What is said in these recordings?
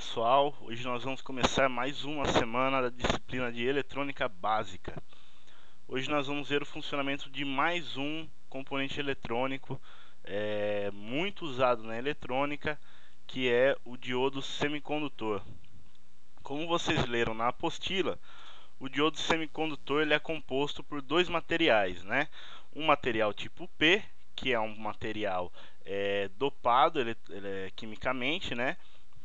pessoal, hoje nós vamos começar mais uma semana da disciplina de eletrônica básica. Hoje nós vamos ver o funcionamento de mais um componente eletrônico muito usado na eletrônica, que é o diodo semicondutor. Como vocês leram na apostila, o diodo semicondutor ele é composto por dois materiais, né? Um material tipo P, que é um material dopado quimicamente, né?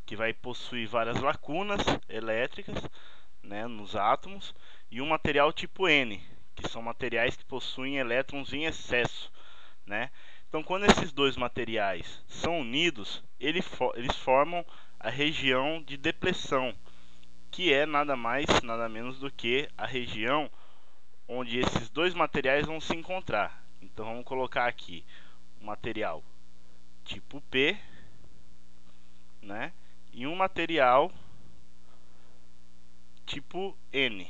Que vai possuir várias lacunas elétricas, né, nos átomos, e um material tipo N, que são materiais que possuem elétrons em excesso, né? Então, quando esses dois materiais são unidos, eles formam a região de depressão, que é nada mais, nada menos do que a região onde esses dois materiais vão se encontrar. Então, vamos colocar aqui o material tipo P, né? E um material tipo N.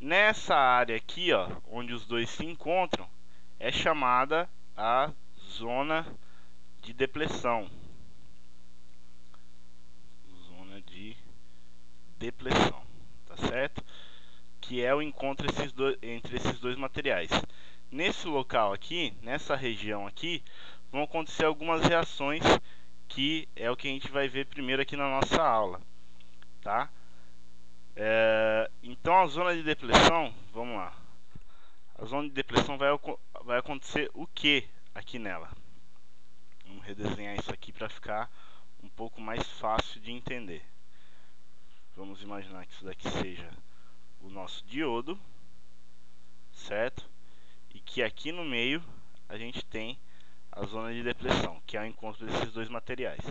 Nessa área aqui, ó, onde os dois se encontram, é chamada a zona de depressão. Zona de depressão, tá certo? Que é o encontro entre esses dois materiais. Nesse local aqui, nessa região aqui, vão acontecer algumas reações que é o que a gente vai ver primeiro aqui na nossa aula, tá? Então a zona de depressão, vamos lá. A zona de depressão vai acontecer o que aqui nela? Vamos redesenhar isso aqui para ficar um pouco mais fácil de entender. Vamos imaginar que isso daqui seja o nosso diodo, certo? E que aqui no meio a gente tem a zona de depressão, que é o encontro desses dois materiais,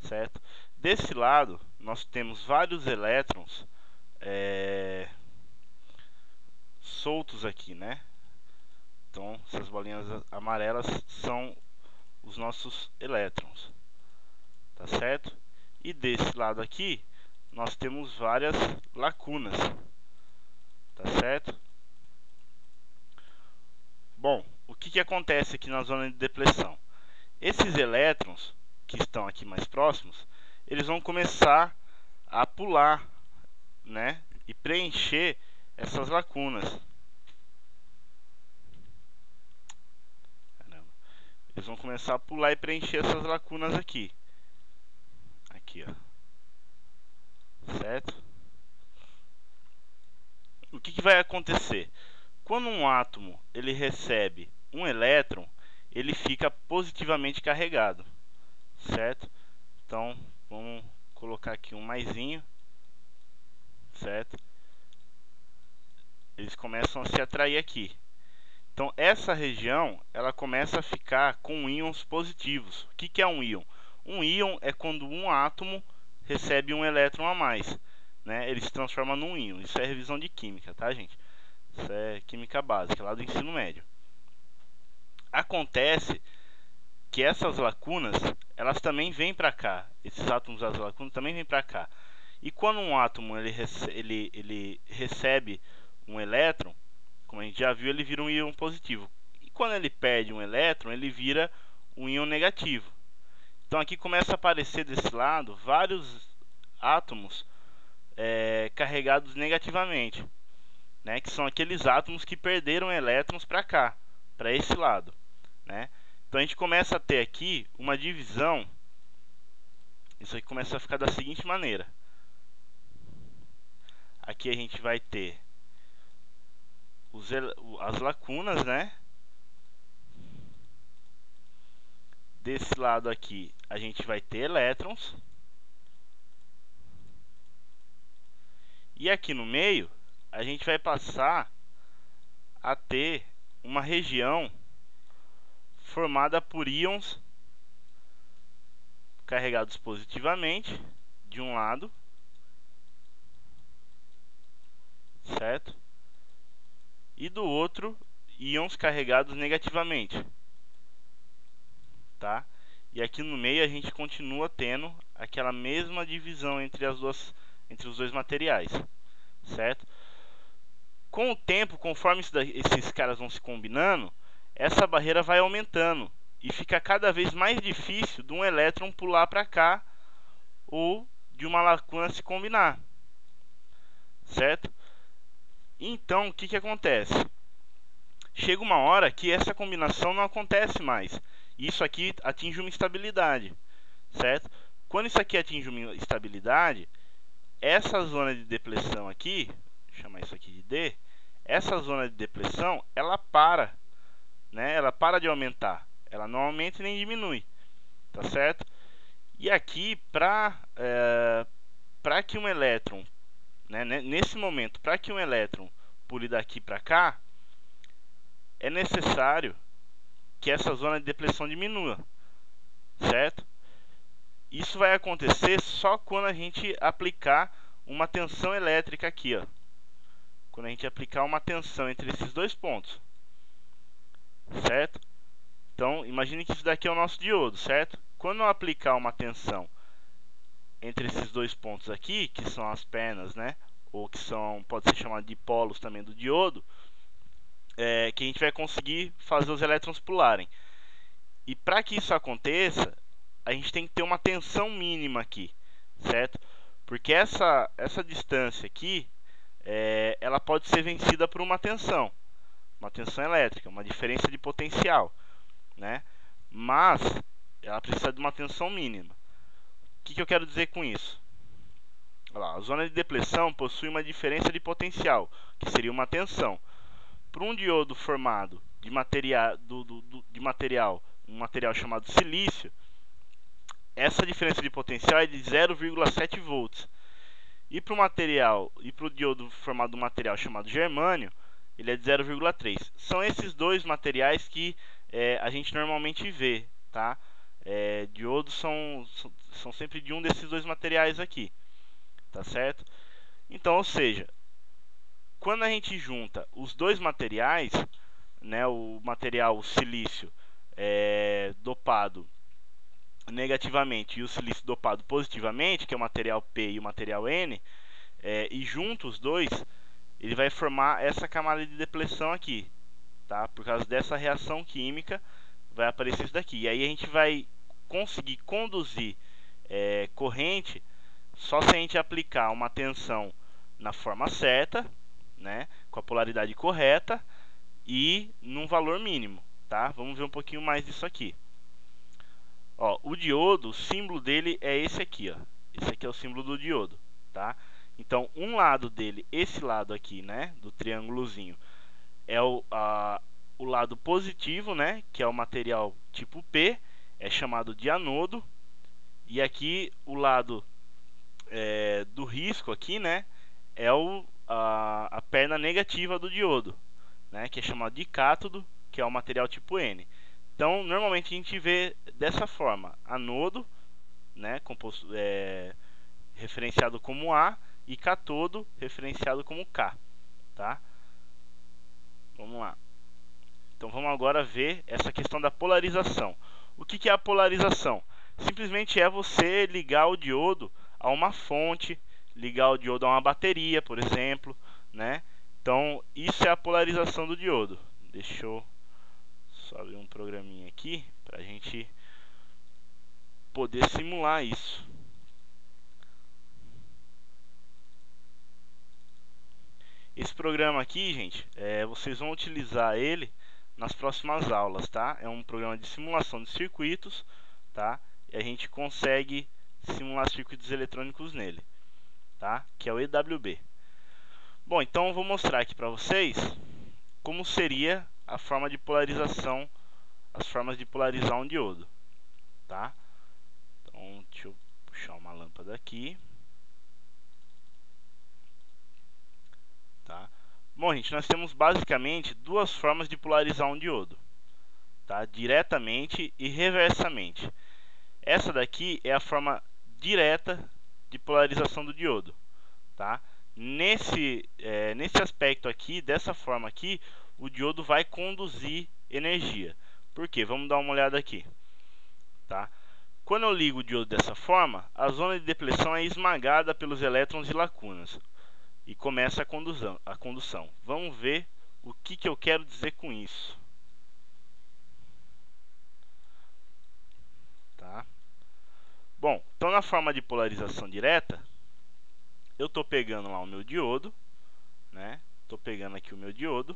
certo? Desse lado nós temos vários elétrons soltos aqui, né? Então essas bolinhas amarelas são os nossos elétrons, tá certo? E desse lado aqui nós temos várias lacunas, tá certo? Bom, o que acontece aqui na zona de depressão? Esses elétrons que estão aqui mais próximos, eles vão começar a pular, né? E preencher essas lacunas. Eles vão começar a pular e preencher essas lacunas aqui. Aqui, ó. Certo? O que vai acontecer? Quando um átomo ele recebe um elétron, ele fica positivamente carregado, certo? Então, vamos colocar aqui um maisinho, certo? Eles começam a se atrair aqui. Então, essa região, ela começa a ficar com íons positivos. O que é um íon? Um íon é quando um átomo recebe um elétron a mais, né? Ele se transforma num íon. Isso é revisão de química, tá, gente? Isso é química básica, lá do ensino médio. Acontece que essas lacunas, elas também vêm para cá. Esses átomos das lacunas também vêm para cá. E quando um átomo ele recebe um elétron, como a gente já viu, ele vira um íon positivo. E quando ele perde um elétron, ele vira um íon negativo. Então aqui começa a aparecer desse lado vários átomos carregados negativamente, né? Que são aqueles átomos que perderam elétrons para cá, para esse lado, né? Então a gente começa a ter aqui uma divisão. Isso aqui começa a ficar da seguinte maneira. Aqui a gente vai ter as lacunas, né? Desse lado aqui a gente vai ter elétrons. E aqui no meio a gente vai passar a ter uma região formada por íons carregados positivamente de um lado, certo? E do outro, íons carregados negativamente, tá? E aqui no meio a gente continua tendo aquela mesma divisão entre os dois materiais, certo? Com o tempo, conforme esses caras vão se combinando, essa barreira vai aumentando e fica cada vez mais difícil de um elétron pular para cá ou de uma lacuna se combinar, certo? Então, o que que acontece? Chega uma hora que essa combinação não acontece mais. Isso aqui atinge uma estabilidade, certo? Quando isso aqui atinge uma estabilidade, essa zona de depressão aqui, vou chamar isso aqui de D, essa zona de depressão, ela para, né? Ela para de aumentar. Ela não aumenta e nem diminui, tá certo? E aqui, para que um elétron, né, nesse momento, para que um elétron pule daqui para cá, é necessário que essa zona de depressão diminua, certo? Isso vai acontecer só quando a gente aplicar uma tensão elétrica aqui, ó. Quando a gente aplicar uma tensão entre esses dois pontos, certo? Então, imagine que isso daqui é o nosso diodo, certo? Quando eu aplicar uma tensão entre esses dois pontos aqui, que são as pernas, né? Ou que são, pode ser chamado de polos também do diodo, que a gente vai conseguir fazer os elétrons pularem. E para que isso aconteça, a gente tem que ter uma tensão mínima aqui, certo? Porque essa distância aqui, ela pode ser vencida por uma tensão elétrica, uma diferença de potencial, né? Mas ela precisa de uma tensão mínima. O que eu quero dizer com isso? Olha lá, a zona de depressão possui uma diferença de potencial, que seria uma tensão. Para um diodo formado de material, um material chamado silício, essa diferença de potencial é de 0,7 volts. E para o diodo formado de um material chamado germânio, ele é de 0,3. São esses dois materiais que a gente normalmente vê, tá? Diodos são sempre de um desses dois materiais aqui, tá certo? Então, ou seja, quando a gente junta os dois materiais, né, o material silício dopado negativamente e o silício dopado positivamente, que é o material P e o material N, e junto os dois, ele vai formar essa camada de depressão aqui, tá? Por causa dessa reação química, vai aparecer isso daqui. E aí a gente vai conseguir conduzir corrente só se a gente aplicar uma tensão na forma certa, né, com a polaridade correta e num valor mínimo, tá? Vamos ver um pouquinho mais disso aqui. Ó, o diodo, o símbolo dele é esse aqui, ó. Esse aqui é o símbolo do diodo, tá? Então, um lado dele, esse lado aqui, né, do triângulozinho, é o lado positivo, né, que é o material tipo P, é chamado de anodo. E aqui o lado do risco aqui, né, é a perna negativa do diodo, né, que é chamado de cátodo, que é o material tipo N. Então, normalmente a gente vê dessa forma: anodo, né, referenciado como A, e cátodo, referenciado como K, tá? Vamos lá. Então, vamos agora ver essa questão da polarização. O que é a polarização? Simplesmente é você ligar o diodo a uma fonte, ligar o diodo a uma bateria, por exemplo, né? Então, isso é a polarização do diodo. Deixa eu só abrir um programinha aqui para a gente poder simular isso. Esse programa aqui, gente, vocês vão utilizar ele nas próximas aulas, tá? É um programa de simulação de circuitos, tá? E a gente consegue simular circuitos eletrônicos nele, tá? Que é o EWB. Bom, então eu vou mostrar aqui para vocês como seria a forma de polarização, as formas de polarizar um diodo, tá? Então, deixa eu puxar uma lâmpada aqui. Tá? Bom, gente, nós temos basicamente duas formas de polarizar um diodo, tá? Diretamente e reversamente. Essa daqui é a forma direta de polarização do diodo, tá? Nesse aspecto aqui, dessa forma aqui, o diodo vai conduzir energia. Por quê? Vamos dar uma olhada aqui, tá? Quando eu ligo o diodo dessa forma, a zona de depressão é esmagada pelos elétrons e lacunas e começa a condução. Vamos ver o que eu quero dizer com isso. Tá? Bom, então na forma de polarização direta, eu estou pegando lá o meu diodo, né? Estou pegando aqui o meu diodo,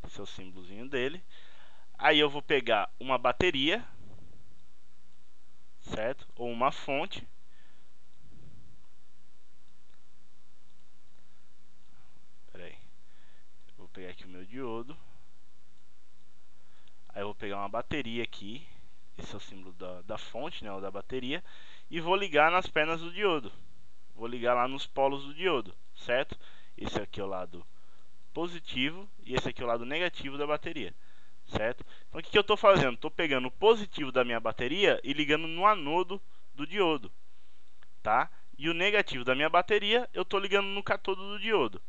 esse é o símbolozinho dele. Aí eu vou pegar uma bateria, certo? Ou uma fonte. Pera aí. Eu vou pegar aqui o meu diodo. Aí eu vou pegar uma bateria aqui. Esse é o símbolo da fonte, né? Ou da bateria. E vou ligar nas pernas do diodo. Vou ligar lá nos polos do diodo, certo? Esse aqui é o lado positivo e esse aqui é o lado negativo da bateria, certo? Então o que eu estou fazendo? Estou pegando o positivo da minha bateria e ligando no anodo do diodo, tá? E o negativo da minha bateria eu estou ligando no cátodo do diodo.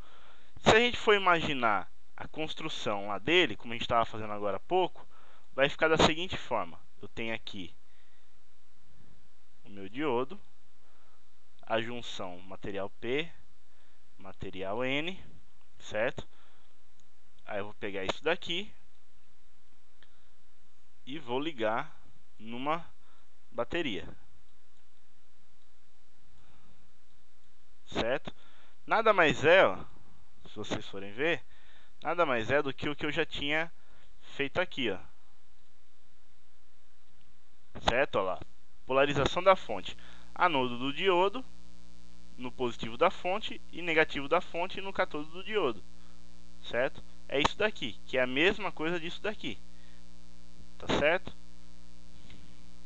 Se a gente for imaginar a construção lá dele, como a gente estava fazendo agora há pouco, vai ficar da seguinte forma: eu tenho aqui o meu diodo, a junção material P, material N, certo? Aí eu vou pegar isso daqui e vou ligar numa bateria, certo? Nada mais é, ó, se vocês forem ver, nada mais é do que o que eu já tinha feito aqui, ó. Certo? Olha lá. Polarização da fonte. Anodo do diodo no positivo da fonte e negativo da fonte no cátodo do diodo. Certo? É isso daqui, que é a mesma coisa disso daqui. Tá certo?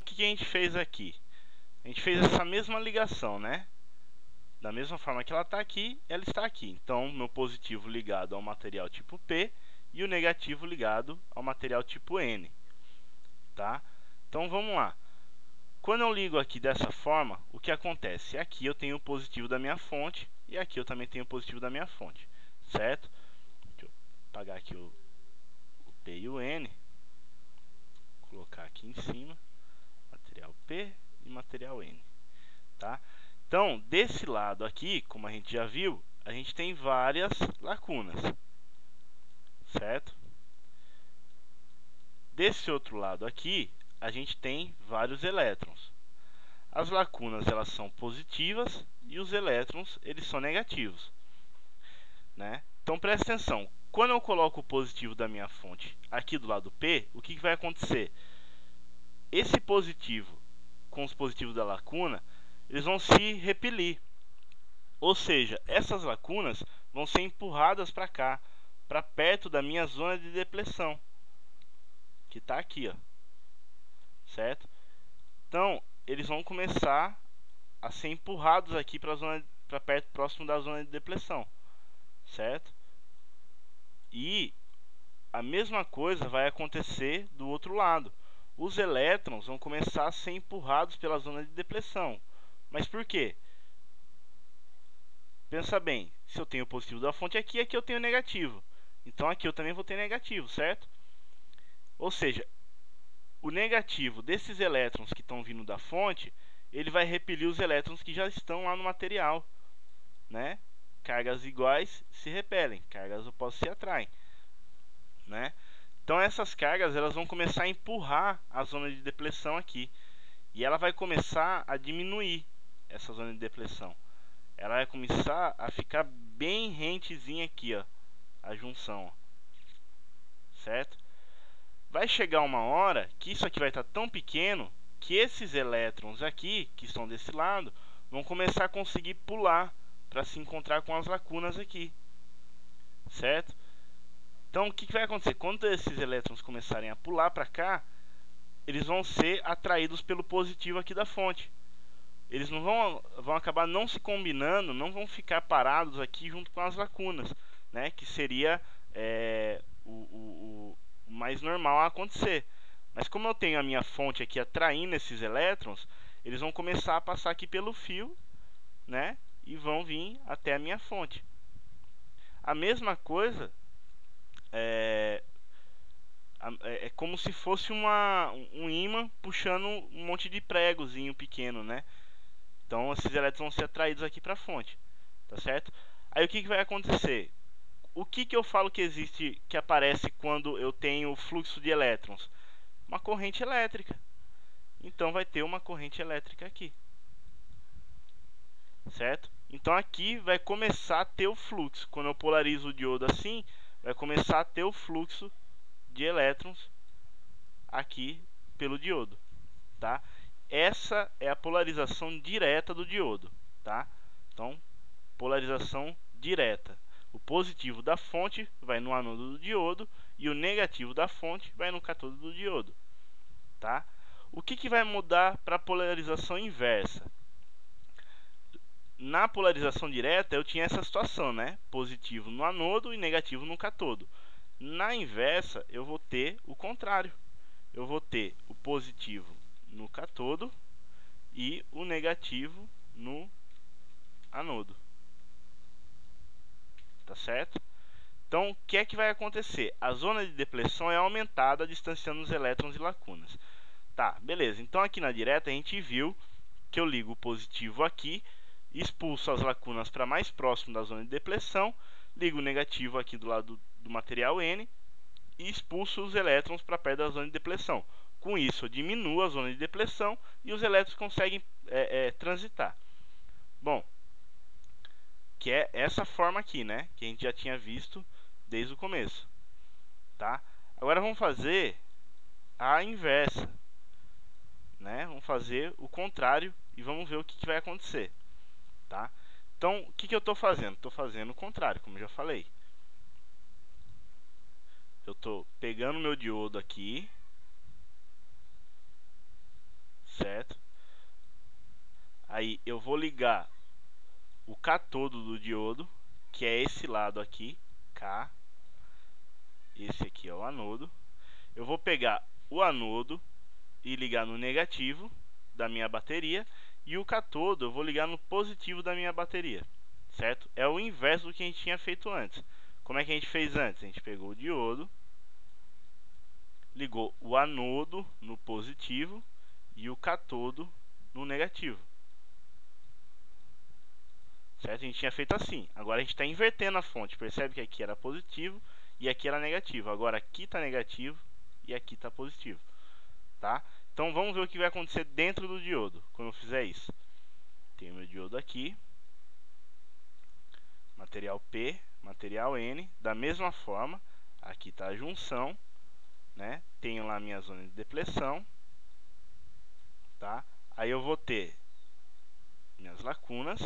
O que a gente fez aqui? A gente fez essa mesma ligação, né? Da mesma forma que ela está aqui, ela está aqui. Então, meu positivo ligado ao material tipo P e o negativo ligado ao material tipo N. Tá? Então, vamos lá. Quando eu ligo aqui dessa forma, o que acontece? Aqui eu tenho o positivo da minha fonte e aqui eu também tenho o positivo da minha fonte, certo? Deixa eu apagar aqui o P e o N, colocar aqui em cima, material P e material N, tá? Então, desse lado aqui, como a gente já viu, a gente tem várias lacunas, certo? Desse outro lado aqui, a gente tem vários elétrons. As lacunas elas são positivas e os elétrons eles são negativos, né? Então presta atenção. Quando eu coloco o positivo da minha fonte aqui do lado P, o que vai acontecer? Esse positivo com os positivos da lacuna, eles vão se repelir. Ou seja, essas lacunas vão ser empurradas para cá, para perto da minha zona de depleção, que está aqui, ó. Certo? Então, eles vão começar a ser empurrados aqui para perto, próximo da zona de depleção, certo? E a mesma coisa vai acontecer do outro lado. Os elétrons vão começar a ser empurrados pela zona de depressão. Mas por quê? Pensa bem, se eu tenho o positivo da fonte aqui, aqui eu tenho o negativo. Então aqui eu também vou ter negativo, certo? Ou seja, o negativo desses elétrons que estão vindo da fonte, ele vai repelir os elétrons que já estão lá no material, né? Cargas iguais se repelem, cargas opostas se atraem, né? Então essas cargas elas vão começar a empurrar a zona de depleção aqui. E ela vai começar a diminuir essa zona de depleção. Ela vai começar a ficar bem rentezinha aqui, ó, a junção, ó. Certo? Vai chegar uma hora que isso aqui vai estar tão pequeno que esses elétrons aqui, que estão desse lado, vão começar a conseguir pular para se encontrar com as lacunas aqui. Certo? Então, o que vai acontecer? Quando esses elétrons começarem a pular para cá, eles vão ser atraídos pelo positivo aqui da fonte. Eles não vão acabar não se combinando, não vão ficar parados aqui junto com as lacunas, né? Que seria o mais normal a acontecer. Mas como eu tenho a minha fonte aqui atraindo esses elétrons, eles vão começar a passar aqui pelo fio, né? E vão vir até a minha fonte. A mesma coisa é como se fosse um ímã puxando um monte de pregozinho pequeno, né? Então esses elétrons vão ser atraídos aqui para a fonte, tá certo? Aí o que vai acontecer? O que eu falo que existe, que aparece quando eu tenho fluxo de elétrons? Uma corrente elétrica. então vai ter uma corrente elétrica aqui, certo? Então aqui vai começar a ter o fluxo. Quando eu polarizo o diodo assim, vai começar a ter o fluxo de elétrons aqui pelo diodo, tá? Essa é a polarização direta do diodo, tá? Então, polarização direta. O positivo da fonte vai no anodo do diodo e o negativo da fonte vai no cátodo do diodo, tá? O que vai mudar para a polarização inversa? Na polarização direta eu tinha essa situação, né? Positivo no anodo e negativo no cátodo. Na inversa eu vou ter o contrário. Eu vou ter o positivo no cátodo e o negativo no anodo. Tá certo? Então, o que é que vai acontecer? A zona de depleção é aumentada distanciando os elétrons e lacunas. Tá, beleza. Então, aqui na direta a gente viu que eu ligo o positivo aqui, expulso as lacunas para mais próximo da zona de depleção, ligo o negativo aqui do lado do material N e expulso os elétrons para perto da zona de depleção. Com isso, eu diminuo a zona de depleção e os elétrons conseguem transitar. Bom, que é essa forma aqui, né? Que a gente já tinha visto desde o começo, tá? Agora vamos fazer a inversa, né? Vamos fazer o contrário e vamos ver o que vai acontecer, tá? Então, o que eu estou fazendo? Estou fazendo o contrário, como eu já falei. Eu estou pegando meu diodo aqui, certo? Aí eu vou ligar o cátodo do diodo, que é esse lado aqui, K. Esse aqui é o anodo. Eu vou pegar o anodo e ligar no negativo da minha bateria, e o cátodo eu vou ligar no positivo da minha bateria, certo? É o inverso do que a gente tinha feito antes. Como é que a gente fez antes? A gente pegou o diodo, ligou o anodo no positivo e o cátodo no negativo, certo? A gente tinha feito assim. Agora a gente está invertendo a fonte. Percebe que aqui era positivo e aqui era negativo. Agora aqui está negativo e aqui está positivo, tá? Então vamos ver o que vai acontecer dentro do diodo quando eu fizer isso. Tenho meu diodo aqui, material P, material N, da mesma forma. Aqui está a junção, né? Tenho lá minha zona de depleção, tá? Aí eu vou ter minhas lacunas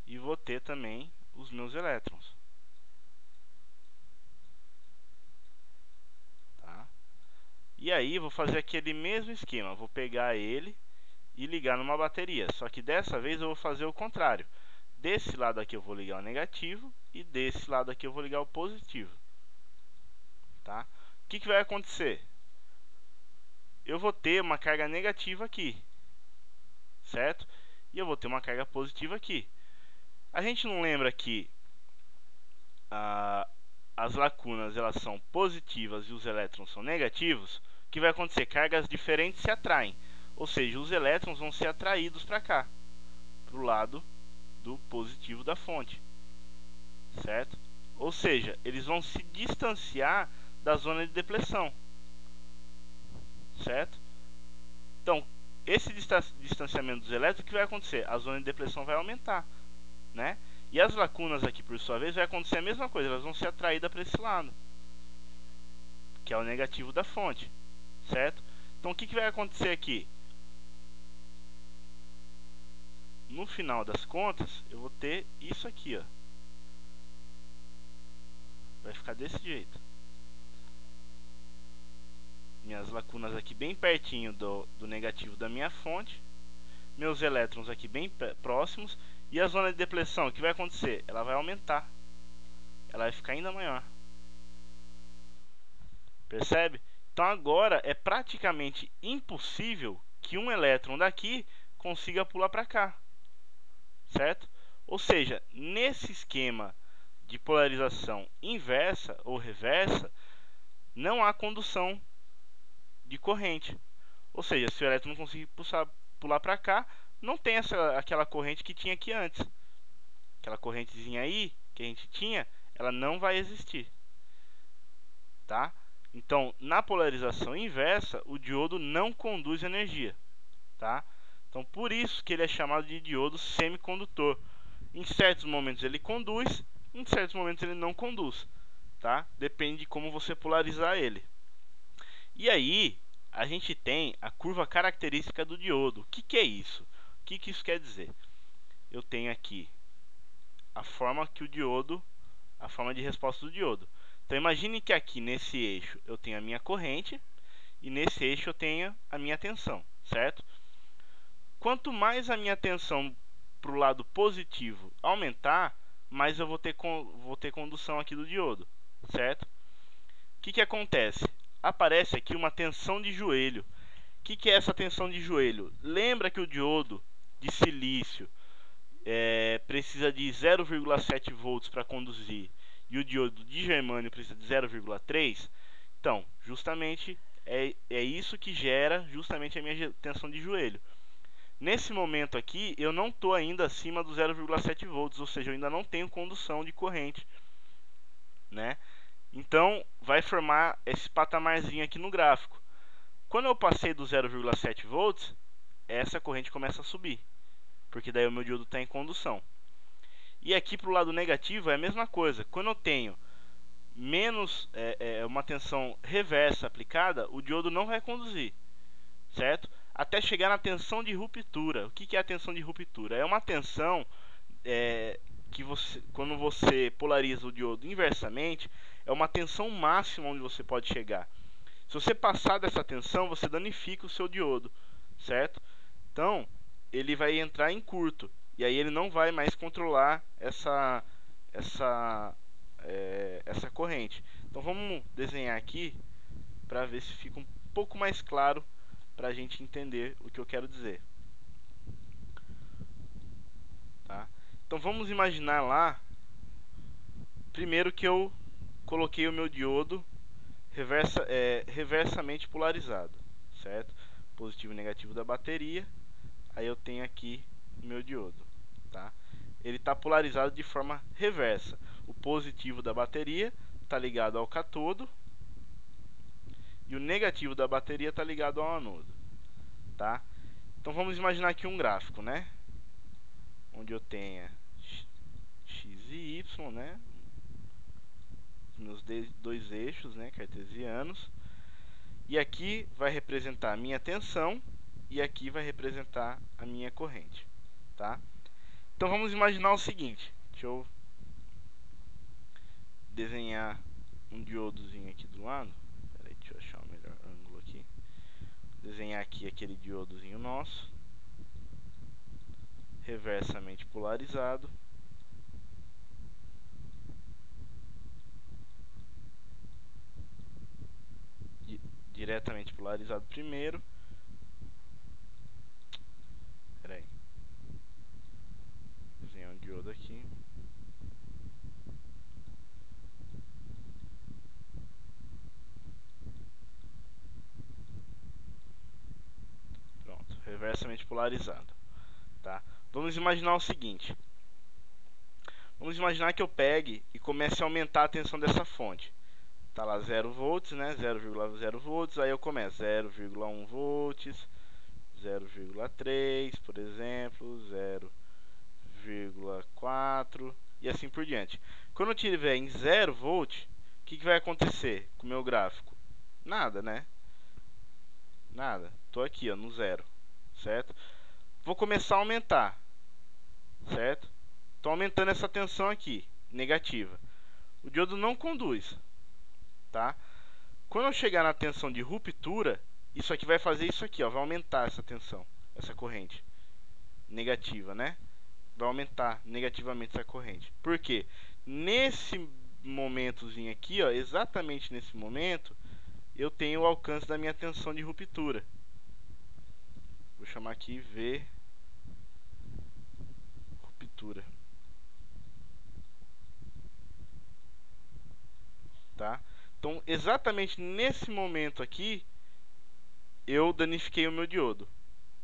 e vou ter também os meus elétrons, tá? E aí vou fazer aquele mesmo esquema, vou pegar ele e ligar numa bateria, só que dessa vez eu vou fazer o contrário. Desse lado aqui eu vou ligar o negativo e desse lado aqui eu vou ligar o positivo, tá? O que vai acontecer? Eu vou ter uma carga negativa aqui, certo? E eu vou ter uma carga positiva aqui. A gente não lembra que as lacunas elas são positivas e os elétrons são negativos? O que vai acontecer? Cargas diferentes se atraem, ou seja, os elétrons vão ser atraídos para cá, para o lado do positivo da fonte, certo? Ou seja, eles vão se distanciar da zona de depleção, certo? Então, esse distanciamento dos elétrons, o que vai acontecer? A zona de depleção vai aumentar, né? E as lacunas aqui, por sua vez, vai acontecer a mesma coisa, elas vão ser atraídas para esse lado, que é o negativo da fonte, certo? Então, o que vai acontecer aqui? No final das contas, eu vou ter isso aqui, ó. Vai ficar desse jeito. Minhas lacunas aqui bem pertinho do negativo da minha fonte. Meus elétrons aqui bem próximos. E a zona de depleção, o que vai acontecer? Ela vai aumentar. Ela vai ficar ainda maior. Percebe? Então agora é praticamente impossível que um elétron daqui consiga pular para cá, certo? Ou seja, nesse esquema de polarização inversa ou reversa, não há condução de corrente. Ou seja, se o elétron não conseguir pular para cá, não tem aquela corrente que tinha aqui antes. Aquela correntezinha aí que a gente tinha, ela não vai existir, tá? Então, na polarização inversa, o diodo não conduz energia, tá? Então, por isso que ele é chamado de diodo semicondutor. Em certos momentos ele conduz, em certos momentos ele não conduz, tá? Depende de como você polarizar ele. E aí, a gente tem a curva característica do diodo. O que é isso? O que isso quer dizer? Eu tenho aqui a forma de resposta do diodo. Então imagine que aqui nesse eixo eu tenho a minha corrente e nesse eixo eu tenho a minha tensão, certo? Quanto mais a minha tensão para o lado positivo aumentar, mais eu vou ter condução aqui do diodo, certo? O que acontece? Aparece aqui uma tensão de joelho. O que é essa tensão de joelho? Lembra que o diodo de silício precisa de 0,7 volts para conduzir e o diodo de germânio precisa de 0,3? Então, justamente é isso que gera justamente a minha tensão de joelho. Nesse momento aqui, eu não estou ainda acima do 0,7 volts, ou seja, eu ainda não tenho condução de corrente, né? Então, vai formar esse patamarzinho aqui no gráfico. Quando eu passei do 0,7 volts, essa corrente começa a subir, porque daí o meu diodo está em condução. E aqui para o lado negativo é a mesma coisa. Quando eu tenho menos uma tensão reversa aplicada, o diodo não vai conduzir, certo? Até chegar na tensão de ruptura. O que é a tensão de ruptura? É uma tensão que quando você polariza o diodo inversamente, é uma tensão máxima onde você pode chegar. Se você passar dessa tensão, você danifica o seu diodo, certo? Então, ele vai entrar em curto. E aí ele não vai mais controlar essa corrente. Então vamos desenhar aqui para ver se fica um pouco mais claro para a gente entender o que eu quero dizer. Tá? Então vamos imaginar lá, primeiro que eu coloquei o meu diodo reversamente polarizado, certo? Positivo e negativo da bateria. Aí eu tenho aqui o meu diodo, tá? Ele está polarizado de forma reversa. O positivo da bateria está ligado ao catodo e o negativo da bateria está ligado ao anodo, tá? Então vamos imaginar aqui um gráfico, né? Onde eu tenha x e y, né? Os meus dois eixos, né, cartesianos. E aqui vai representar a minha tensão e aqui vai representar a minha corrente, tá? Então vamos imaginar o seguinte. Deixa eu desenhar um diodozinho aqui do lado. Peraí, deixa eu achar o melhor ângulo aqui. Desenhar aqui aquele diodozinho nosso, reversamente polarizado. Diretamente polarizado primeiro. Peraí. Desenhar um diodo aqui. Pronto, reversamente polarizado, tá? Vamos imaginar o seguinte. Vamos imaginar que eu pegue e comece a aumentar a tensão dessa fonte. Tá lá 0 volts, né? 0,0 volts. Aí eu começo 0,1 volts, 0,3, por exemplo, 0,4 e assim por diante. Quando eu tiver em 0 volt, o que vai acontecer com o meu gráfico? Nada, né? Nada. Tô aqui, ó, no zero, certo? Vou começar a aumentar, certo? Tô aumentando essa tensão aqui, negativa. O diodo não conduz, tá? Quando eu chegar na tensão de ruptura, isso aqui vai fazer isso aqui, ó, vai aumentar essa tensão, essa corrente negativa, né? Vai aumentar negativamente essa corrente. Por quê? Nesse momentozinho aqui, ó, exatamente nesse momento, eu tenho o alcance da minha tensão de ruptura. Vou chamar aqui V ruptura. Tá? Então, exatamente nesse momento aqui, eu danifiquei o meu diodo.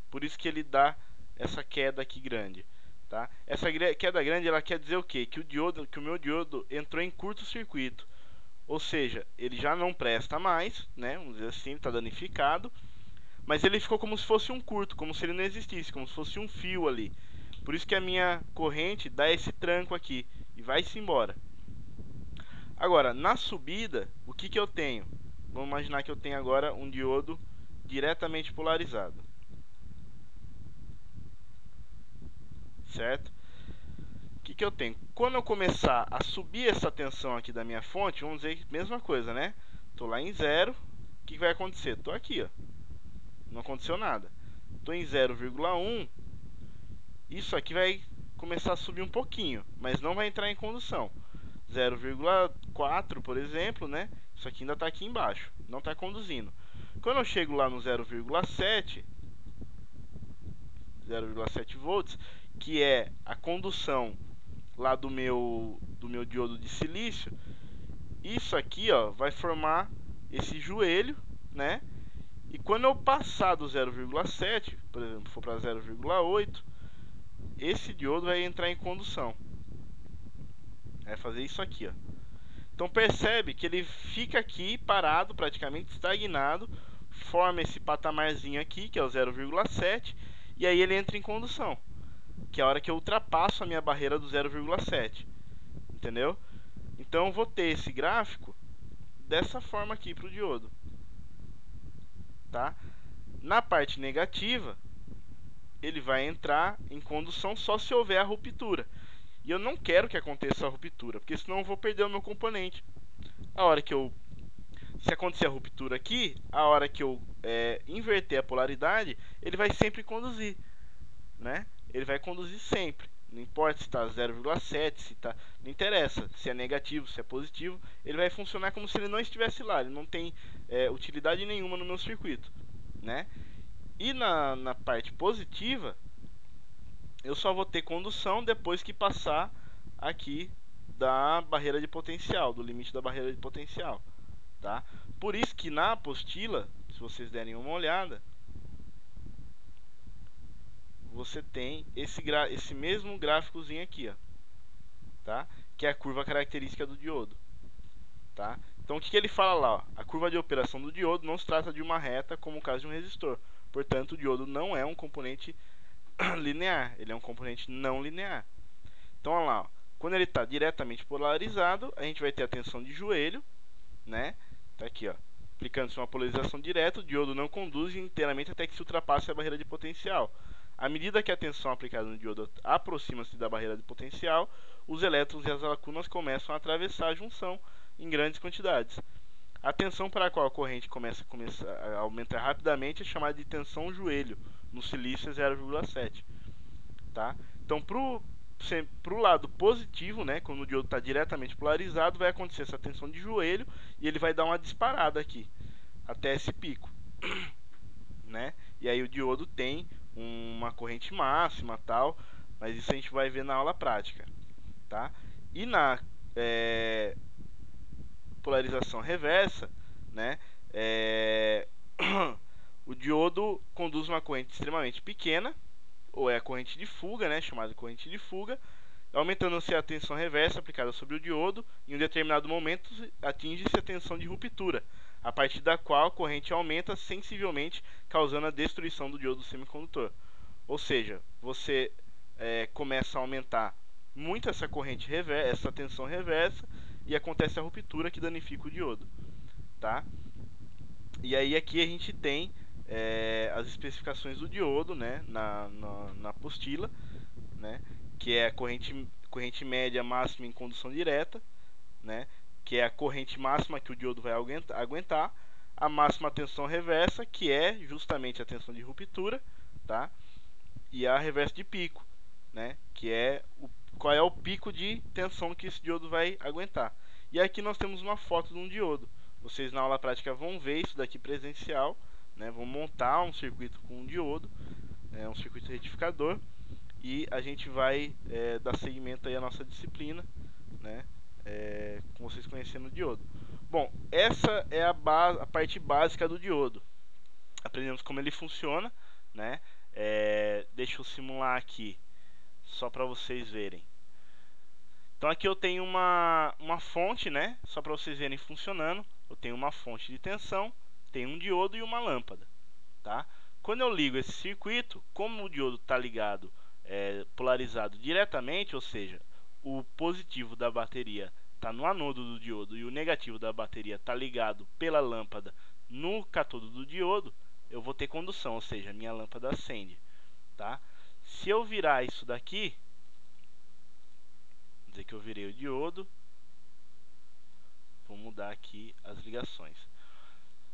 Por isso que ele dá essa queda aqui grande, tá? Essa queda grande, ela quer dizer o quê? Que o meu diodo entrou em curto-circuito. ou seja, ele já não presta mais, né? Vamos dizer assim, está danificado, mas ele ficou como se fosse um curto, como se ele não existisse, como se fosse um fio ali. Por isso que a minha corrente dá esse tranco aqui e vai-se embora. Agora, na subida, o que que eu tenho? Vamos imaginar que eu tenho agora um diodo diretamente polarizado, certo? O que que eu tenho? Quando eu começar a subir essa tensão aqui da minha fonte, vamos dizer mesma coisa, né? Estou lá em zero, o que vai acontecer? Estou aqui, ó, não aconteceu nada. Estou em 0,1, isso aqui vai começar a subir um pouquinho, mas não vai entrar em condução. 0,4, por exemplo, né? Isso aqui ainda está aqui embaixo, não está conduzindo. Quando eu chego lá no 0,7 volts, que é a condução lá do meu diodo de silício, isso aqui, ó, vai formar esse joelho, né? E quando eu passar do 0,7, por exemplo, for para 0,8, esse diodo vai entrar em condução. Vai fazer isso aqui, ó. Então percebe que ele fica aqui parado, praticamente estagnado, forma esse patamarzinho aqui, que é o 0,7, e aí ele entra em condução, que é a hora que eu ultrapasso a minha barreira do 0,7. Entendeu? Então eu vou ter esse gráfico dessa forma aqui para o diodo. Tá? Na parte negativa, ele vai entrar em condução só se houver a ruptura. E eu não quero que aconteça a ruptura, porque senão eu vou perder o meu componente. A hora que eu, se acontecer a ruptura aqui, a hora que eu inverter a polaridade, ele vai sempre conduzir, né? Ele vai conduzir sempre. Não importa se está 0,7, se tá, não interessa se é negativo, se é positivo, ele vai funcionar como se ele não estivesse lá. Ele não tem utilidade nenhuma no meu circuito, né? E na parte positiva, eu só vou ter condução depois que passar aqui da barreira de potencial, do limite da barreira de potencial, tá? Por isso que na apostila, se vocês derem uma olhada, você tem esse mesmo gráficozinho aqui, ó, tá? Que é a curva característica do diodo, tá? Então o que ele fala lá, ó? A curva de operação do diodo não se trata de uma reta como o caso de um resistor. Portanto, o diodo não é um componente linear, ele é um componente não linear. Então, olha lá, ó. Quando ele está diretamente polarizado, a gente vai ter a tensão de joelho, né? Tá aqui, ó. Aplicando-se uma polarização direta, o diodo não conduz inteiramente até que se ultrapasse a barreira de potencial. À medida que a tensão aplicada no diodo aproxima-se da barreira de potencial, os elétrons e as lacunas começam a atravessar a junção em grandes quantidades. A tensão para a qual a corrente começa a aumentar rapidamente é chamada de tensão joelho, no silício é 0,7. Tá? Então, para o lado positivo, né, quando o diodo está diretamente polarizado, vai acontecer essa tensão de joelho e ele vai dar uma disparada aqui, até esse pico. Né? E aí o diodo tem uma corrente máxima, tal, mas isso a gente vai ver na aula prática, tá? E na polarização reversa, né, o diodo conduz uma corrente extremamente pequena, ou é a corrente de fuga, né, chamada de corrente de fuga, aumentando-se a tensão reversa aplicada sobre o diodo, em um determinado momento atinge-se a tensão de ruptura, a partir da qual a corrente aumenta sensivelmente, causando a destruição do diodo semicondutor. Ou seja, você começa a aumentar muito essa corrente reversa, essa tensão reversa, e acontece a ruptura que danifica o diodo, tá? E aí aqui a gente tem as especificações do diodo, né, na apostila, né, que é a corrente média máxima em condução direta, né, que é a corrente máxima que o diodo vai aguentar, a máxima tensão reversa, que é justamente a tensão de ruptura, tá, e a reversa de pico, né, que é qual é o pico de tensão que esse diodo vai aguentar. E aqui nós temos uma foto de um diodo. Vocês na aula prática vão ver isso daqui presencial, né, vão montar um circuito com um diodo, um circuito retificador, e a gente vai dar seguimento aí à nossa disciplina, né, com vocês conhecendo o diodo. Bom, essa é a parte básica do diodo. Aprendemos como ele funciona, né? Deixa eu simular aqui, só para vocês verem. Então aqui eu tenho uma fonte, né? Só para vocês verem funcionando. Eu tenho uma fonte de tensão, tenho um diodo e uma lâmpada, tá? Quando eu ligo esse circuito, como o diodo está ligado, polarizado diretamente, ou seja, o positivo da bateria está no anodo do diodo e o negativo da bateria está ligado pela lâmpada no catodo do diodo, eu vou ter condução, ou seja, minha lâmpada acende, tá? Se eu virar isso daqui, dizer que eu virei o diodo, vou mudar aqui as ligações.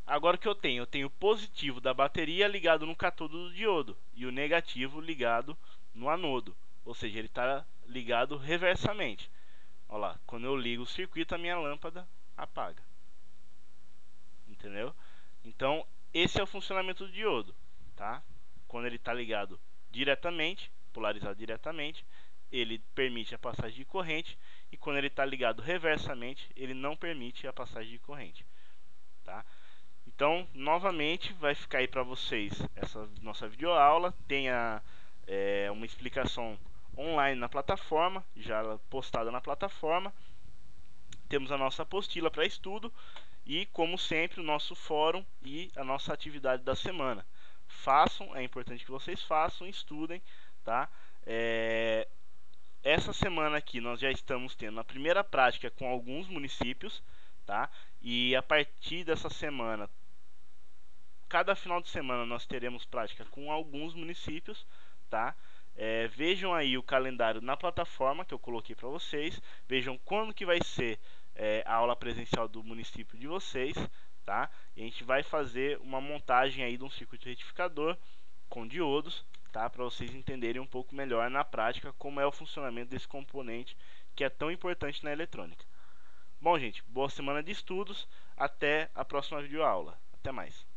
Agora o que eu tenho? Eu tenho o positivo da bateria ligado no catodo do diodo e o negativo ligado no anodo, ou seja, ele está ligado reversamente. Olha lá, quando eu ligo o circuito, a minha lâmpada apaga. Entendeu? Então, esse é o funcionamento do diodo, tá? Quando ele está ligado diretamente, polarizado diretamente, ele permite a passagem de corrente, e quando ele está ligado reversamente, ele não permite a passagem de corrente, tá? Então, novamente, vai ficar aí para vocês essa nossa videoaula. Tem uma explicação online na plataforma, já postada na plataforma. Temos a nossa apostila para estudo e, como sempre, o nosso fórum e a nossa atividade da semana. Façam, é importante que vocês façam, estudem, tá? Essa semana aqui nós já estamos tendo a primeira prática com alguns municípios, tá? E a partir dessa semana, cada final de semana nós teremos prática com alguns municípios, tá? Vejam aí o calendário na plataforma que eu coloquei para vocês. Vejam quando que vai ser a aula presencial do município de vocês, tá? E a gente vai fazer uma montagem aí de um circuito retificador com diodos, tá? Para vocês entenderem um pouco melhor na prática como é o funcionamento desse componente que é tão importante na eletrônica. Bom, gente, boa semana de estudos. Até a próxima videoaula. Até mais.